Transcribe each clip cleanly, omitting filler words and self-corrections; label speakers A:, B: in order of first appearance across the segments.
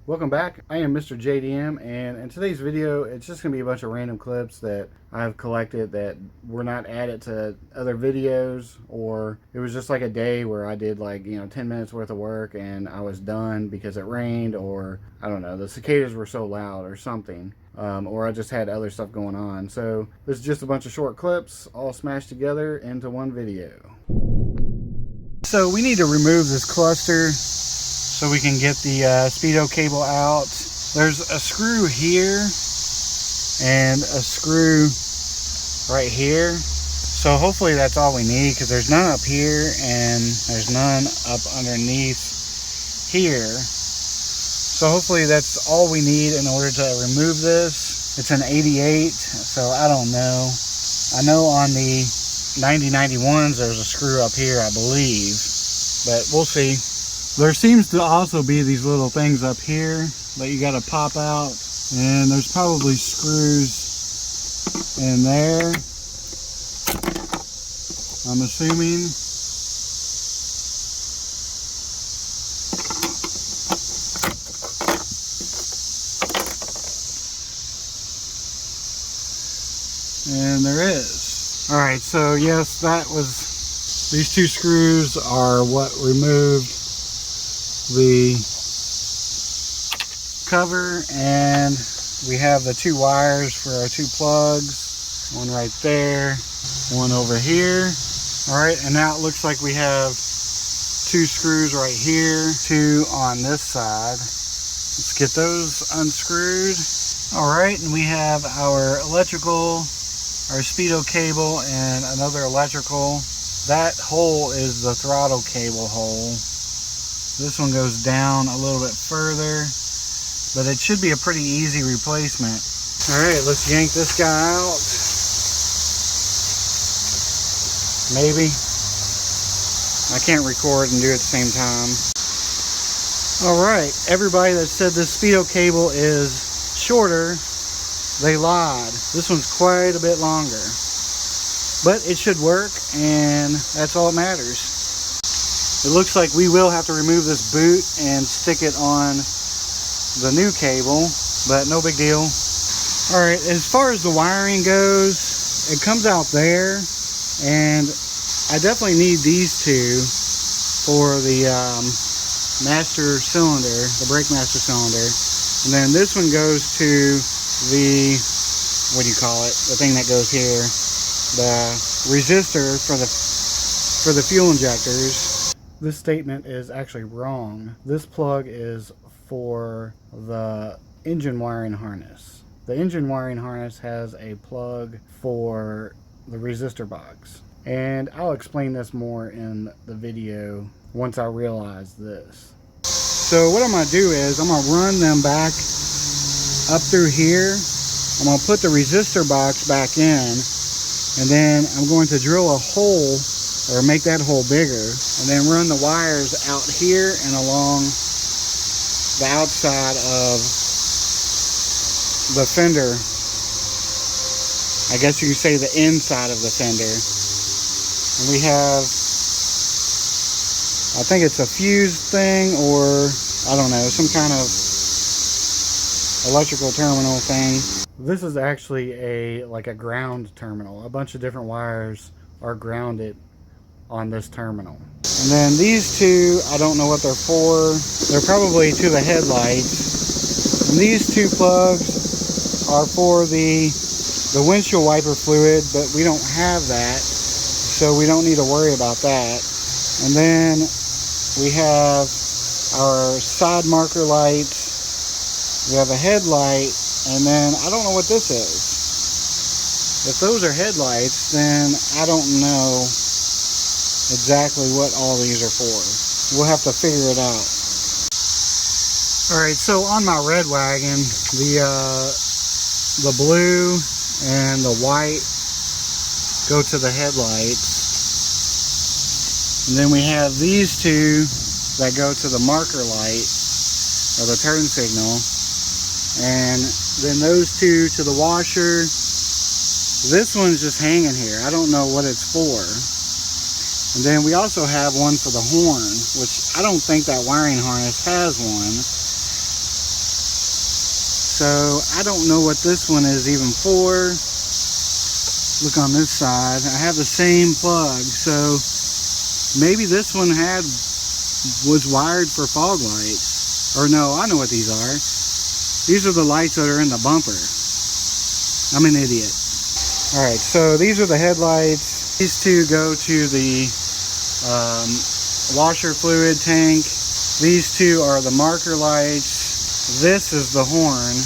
A: Welcome back. I am Mr. JDM, and in today's video, it's just going to be a bunch of random clips that I've collected that were not added to other videos, or it was just like a day where I did 10 minutes worth of work and I was done because it rained, or I don't know, the cicadas were so loud or something, or I just had other stuff going on. So this is just a bunch of short clips all smashed together into one video. So we need to remove this cluster so we can get the speedo cable out. There's a screw here and a screw right here. So hopefully that's all we need, because there's none up here and there's none up underneath here. So hopefully that's all we need in order to remove this. It's an 88, so I don't know. I know on the 9091s there's a screw up here, I believe, but we'll see. There seems to also be these little things up here that you got to pop out, and there's probably screws in there, I'm assuming. And there is. Alright, so yes, these two screws are what removed the cover, and we have the two wires for our two plugs, one right there, one over here. Alright, and now it looks like we have two screws right here, two on this side. Let's get those unscrewed. Alright, and we have our electrical, our speedo cable, and another electrical. That hole is the throttle cable hole. This one goes down a little bit further, but it should be a pretty easy replacement. Alright, let's yank this guy out. Maybe. I can't record and do it at the same time. Alright, everybody that said this speedo cable is shorter, they lied. This one's quite a bit longer. But it should work, and that's all that matters. It looks like we will have to remove this boot and stick it on the new cable, but no big deal. Alright, as far as the wiring goes, it comes out there, and I definitely need these two for the master cylinder, the brake master cylinder. And then this one goes to the, what do you call it, the thing that goes here, the resistor for the fuel injectors. This statement is actually wrong. This plug is for the engine wiring harness. The engine wiring harness has a plug for the resistor box. And I'll explain this more in the video once I realize this. So what I'm going to do is I'm going to run them back up through here. I'm going to put the resistor box back in, and then I'm going to drill a hole, or make that hole bigger, and then run the wires out here and along the outside of the fender. I guess you could say the inside of the fender. And we have, I think it's a fuse thing, or I don't know, some kind of electrical terminal thing. This is actually like a ground terminal. A bunch of different wires are grounded on this terminal. And then these two, I don't know what they're for. They're probably to the headlights. And these two plugs are for the windshield wiper fluid, but we don't have that, so we don't need to worry about that. And then we have our side marker lights. We have a headlight, and then I don't know what this is. If those are headlights, then I don't know exactly what all these are for. We'll have to figure it out. Alright, so on my red wagon, the blue and the white go to the headlights. And then we have these two that go to the marker light, or the turn signal. And then those two to the washer. This one's just hanging here. I don't know what it's for. And then we also have one for the horn, which I don't think that wiring harness has one. So I don't know what this one is even for. Look on this side. I have the same plug, so maybe this one was wired for fog lights. Or no, I know what these are. These are the lights that are in the bumper. I'm an idiot. Alright, so these are the headlights. These two go to the washer fluid tank. These two are the marker lights. This is the horn.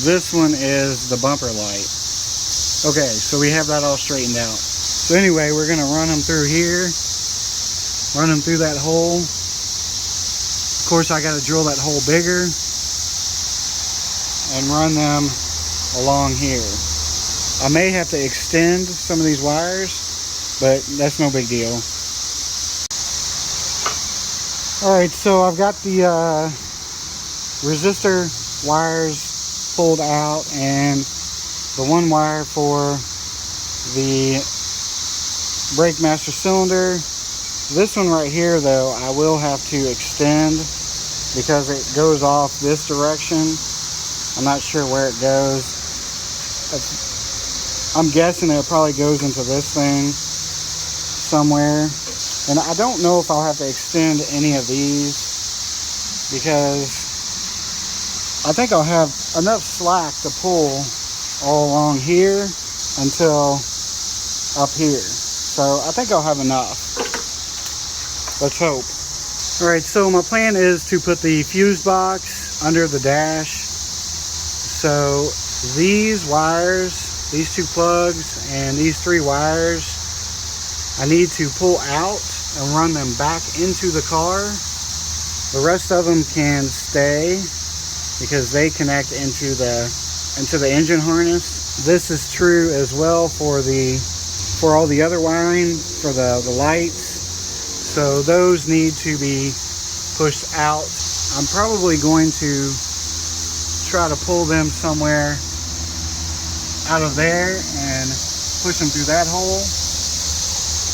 A: This one is the bumper light. Okay, so we have that all straightened out. So anyway, we're going to run them through here. Run them through that hole. Of course, I got to drill that hole bigger. And run them along here. I may have to extend some of these wires, but that's no big deal. Alright, so I've got the resistor wires pulled out, and the one wire for the brake master cylinder. This one right here, though, I will have to extend because it goes off this direction. I'm not sure where it goes. I'm guessing it probably goes into this thing somewhere. And I don't know if I'll have to extend any of these because I think I'll have enough slack to pull all along here until up here. So I think I'll have enough. Let's hope. Alright, so my plan is to put the fuse box under the dash. So these wires, these two plugs, and these three wires, I need to pull out and run them back into the car. The rest of them can stay because they connect into the engine harness. This is true as well for all the other wiring for the lights. So those need to be pushed out. I'm probably going to try to pull them somewhere out of there and push them through that hole.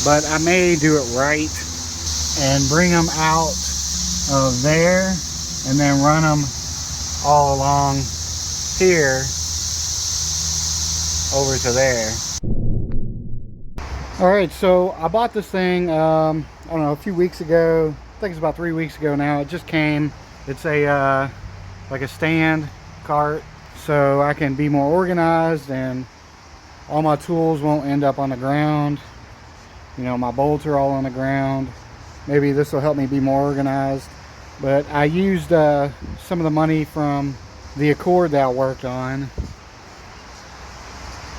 A: But I may do it right and bring them out of there and then run them all along here over to there. Alright, so I bought this thing I don't know, a few weeks ago. I think it's about 3 weeks ago now. It just came. It's a like a stand cart, so I can be more organized and all my tools won't end up on the ground. You know, my bolts are all on the ground. Maybe this will help me be more organized. But I used some of the money from the Accord that I worked on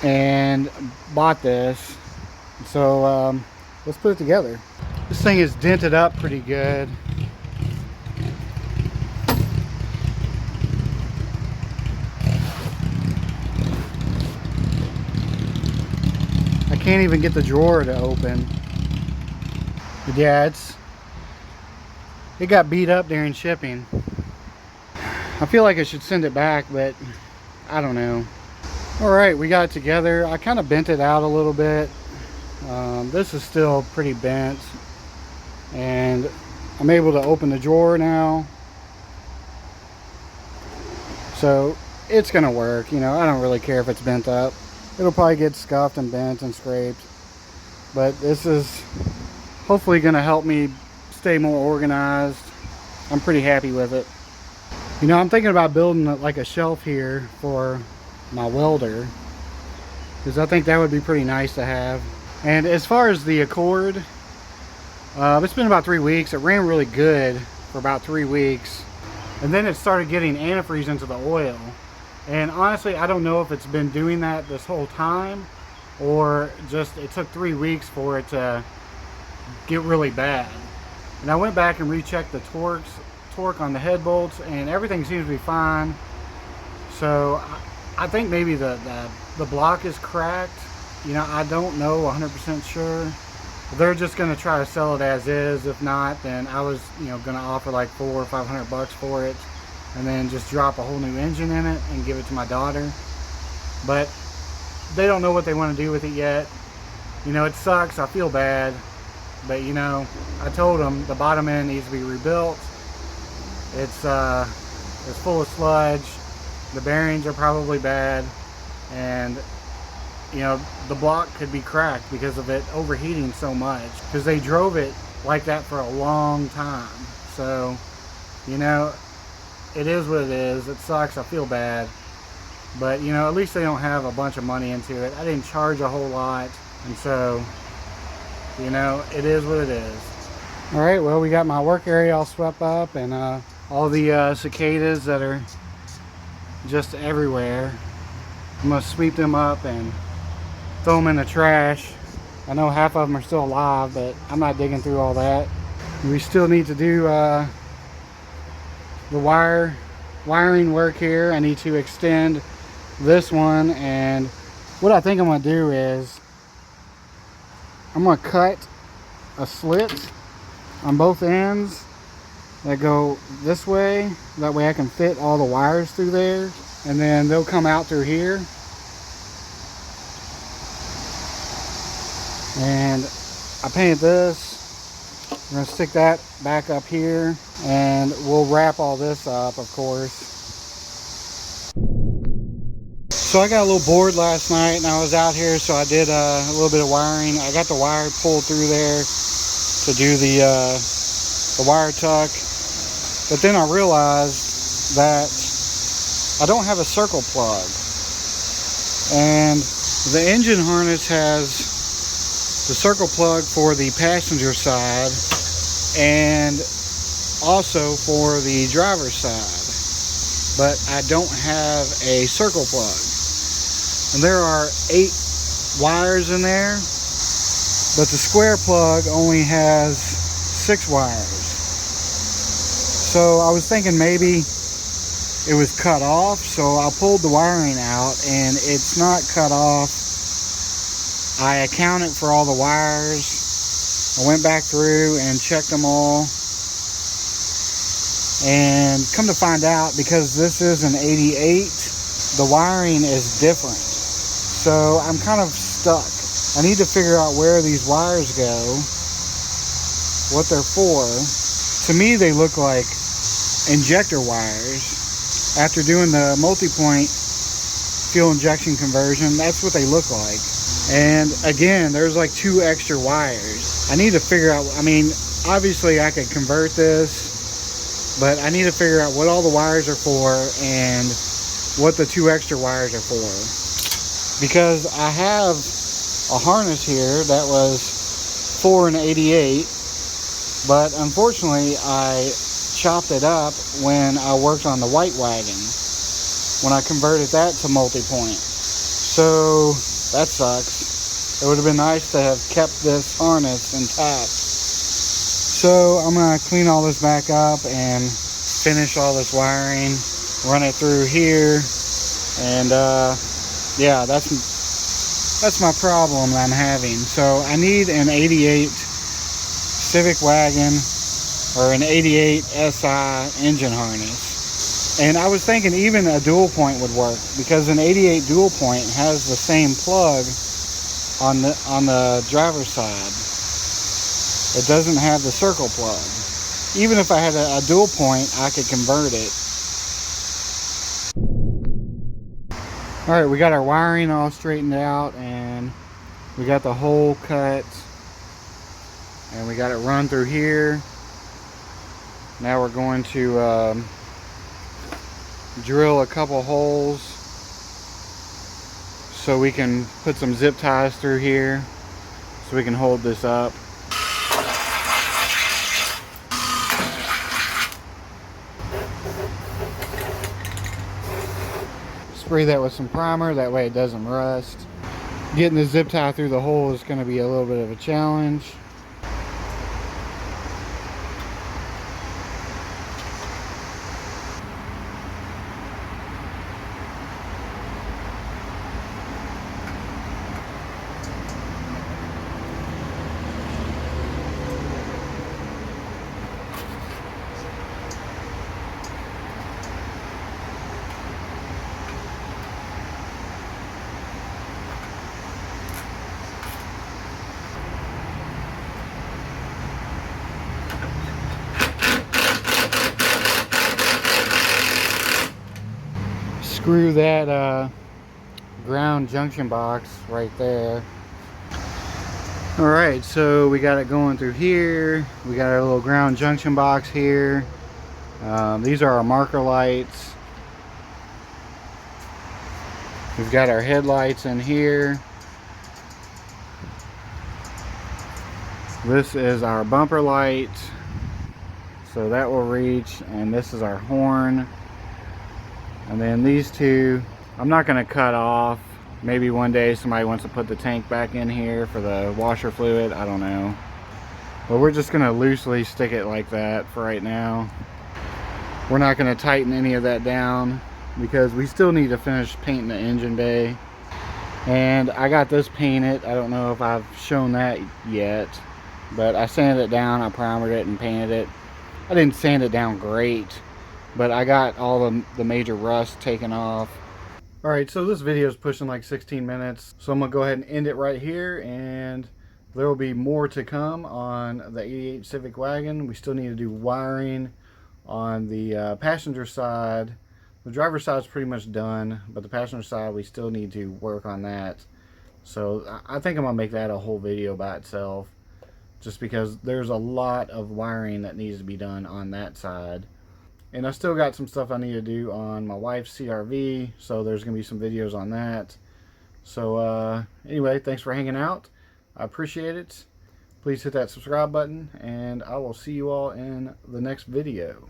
A: and bought this. So let's put it together. This thing is dented up pretty good. I can't even get the drawer to open. But yeah, it got beat up during shipping. I feel like I should send it back, but I don't know. Alright, we got it together. I kind of bent it out a little bit. This is still pretty bent. And I'm able to open the drawer now. So it's gonna work. You know, I don't really care if it's bent up. It'll probably get scuffed and bent and scraped. But this is hopefully gonna help me stay more organized. I'm pretty happy with it. You know, I'm thinking about building like a shelf here for my welder, because I think that would be pretty nice to have. And as far as the Accord, it's been about 3 weeks. It ran really good for about 3 weeks, and then it started getting antifreeze into the oil. And honestly, I don't know if it's been doing that this whole time, or just it took 3 weeks for it to get really bad. And I went back and rechecked the torque on the head bolts, and everything seems to be fine. So I think maybe the block is cracked. You know, I don't know 100% sure. They're just going to try to sell it as is. If not, then I was, you know, going to offer like $400 or $500 for it, and then just drop a whole new engine in it and give it to my daughter. But they don't know what they want to do with it yet. You know, it sucks. I feel bad, but you know, I told them the bottom end needs to be rebuilt. It's full of sludge. The bearings are probably bad, and you know, the block could be cracked because of it overheating so much, because they drove it like that for a long time. So, you know, it is what it is. It sucks. I feel bad, but you know, at least they don't have a bunch of money into it. I didn't charge a whole lot, and so, you know, it is what it is. All right, well, we got my work area all swept up, and all the cicadas that are just everywhere. I'm gonna sweep them up and throw them in the trash. I know half of them are still alive, but I'm not digging through all that. We still need to do the wiring work here. I need to extend this one, and what I think I'm gonna do is I'm gonna cut a slit on both ends that go this way. That way I can fit all the wires through there, and then they'll come out through here. And I painted this. I'm gonna stick that back up here, and we'll wrap all this up, of course. So I got a little bored last night, and I was out here, so I did a little bit of wiring. I got the wire pulled through there to do the wire tuck, but then I realized that I don't have a circle plug, and the engine harness has the circle plug for the passenger side and also for the driver's side, but I don't have a circle plug. And there are 8 wires in there, but the square plug only has 6 wires. So I was thinking maybe it was cut off, so I pulled the wiring out, and it's not cut off. I accounted for all the wires. I went back through and checked them all, and come to find out, because this is an 88, the wiring is different. So I'm kind of stuck. I need to figure out where these wires go, what they're for. To me, they look like injector wires. After doing the multi-point fuel injection conversion, that's what they look like. And again, there's like 2 extra wires. I need to figure out, I mean, obviously I could convert this, but I need to figure out what all the wires are for and what the 2 extra wires are for. Because I have a harness here that was for an 88, but unfortunately I chopped it up when I worked on the white wagon, when I converted that to multi-point. So that sucks. It would have been nice to have kept this harness intact. So I'm going to clean all this back up and finish all this wiring, run it through here, and yeah, that's my problem I'm having. So I need an 88 Civic Wagon or an 88 SI engine harness. And I was thinking even a dual point would work, because an 88 dual point has the same plug on the driver's side. It doesn't have the circle plug. Even if I had a dual point, I could convert it. Alright, we got our wiring all straightened out, and we got the hole cut, and we got it run through here. Now we're going to drill a couple holes so we can put some zip ties through here so we can hold this up. Spray that with some primer, that way it doesn't rust. Getting the zip tie through the hole is going to be a little bit of a challenge. unscrew that ground junction box right there. Alright, so we got it going through here. We got our little ground junction box here. These are our marker lights. We've got our headlights in here. This is our bumper light, so that will reach, and this is our horn. And then these two, I'm not going to cut off. Maybe one day somebody wants to put the tank back in here for the washer fluid, I don't know. But we're just going to loosely stick it like that for right now. We're not going to tighten any of that down because we still need to finish painting the engine bay. And I got this painted. I don't know if I've shown that yet, but I sanded it down, I primered it and painted it. I didn't sand it down great, but I got all the major rust taken off. Alright, so this video is pushing like 16 minutes, so I'm going to go ahead and end it right here, and there will be more to come on the 88 Civic Wagon. We still need to do wiring on the passenger side. The driver's side is pretty much done, but the passenger side we still need to work on that. So I think I'm going to make that a whole video by itself, just because there's a lot of wiring that needs to be done on that side. And I still got some stuff I need to do on my wife's CRV, so there's going to be some videos on that. So anyway, thanks for hanging out. I appreciate it. Please hit that subscribe button, and I will see you all in the next video.